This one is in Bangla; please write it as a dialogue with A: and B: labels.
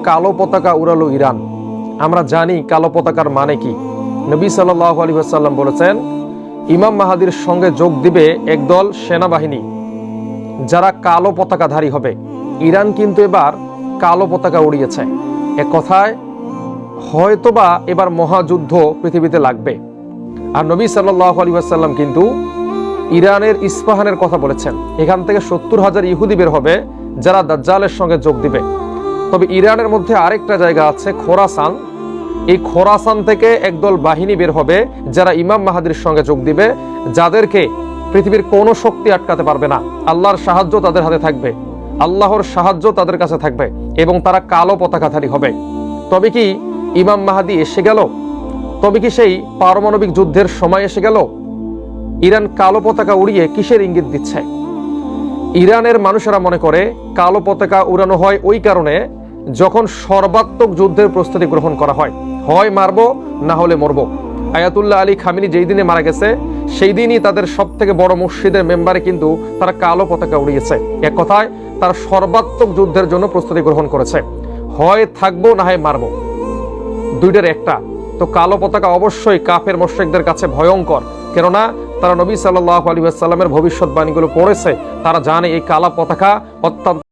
A: কালো পতাকা উড়ালো ইরান। আমরা জানি কালো পতাকার মানে কি। নবী সাল্লাল্লাহু আলাইহি ওয়াসাল্লাম বলেছেন, ইমাম মাহাদির সঙ্গে যোগ দিবে একদল সেনাবাহিনী যারা কালো পতাকাধারী হবে। ইরান কিন্তু এবার কালো পতাকা উড়িয়েছে। এক কথায় হয়তোবা এবার মহাযুদ্ধ পৃথিবীতে লাগবে। আর নবী সাল্লাল্লাহু আলাইহি ওয়াসাল্লাম কিন্তু ইরানের ইস্পাহানের কথা বলেছেন, এখান থেকে 70,000 ইহুদি বের হবে যারা দাজ্জালের সঙ্গে যোগ দিবে। তবে ইরানের মধ্যে আরেকটা জায়গা আছে খোরাসান। এই খোরাসান থেকে একদল বাহিনী বের হবে যারা ইমাম মাহাদির সঙ্গে যোগ দিবে, যাদেরকে পৃথিবীর কোনো শক্তি আটকাতে পারবে না। আল্লাহর সাহায্য তাদের হাতে থাকবে, আল্লাহর সাহায্য তাদের কাছে থাকবে এবং তারা কালো পতাকাধারী হবে। তবে কি ইমাম মাহাদি এসে গেল? তবে কি সেই পারমাণবিক যুদ্ধের সময় এসে গেল? ইরান কালো পতাকা উড়িয়ে কিসের ইঙ্গিত দিচ্ছে? ইরানের মানুষেরা মনে করে কালো পতাকা উড়ানো হয় ওই কারণে, যখন সর্বাত্মক যুদ্ধের প্রস্তুতি গ্রহণ করা হয়, হয় মারবো না হলে মরবো। আয়াতুল্লাহ আলী খামিনি যেই দিনে মারা গেছে সেই দিনই তাদের সব থেকে বড় মসজিদের মেম্বারে কিন্তু তারা কালো পতাকা উড়িয়েছে। এক কথায় তারা সর্বাত্মক যুদ্ধের জন্য প্রস্তুতি গ্রহণ করেছে, হয় থাকবো না হয় মারবো, দুইটার একটা। তো কালো পতাকা অবশ্যই কাফের মুশরিকদের কাছে ভয়ঙ্কর, কেননা তারা নবী সাল্লাল্লাহু আলাইহি ওয়াসাল্লামের ভবিষ্যৎবাণীগুলো পড়েছে। তারা জানে এই কালো পতাকা অত্যন্ত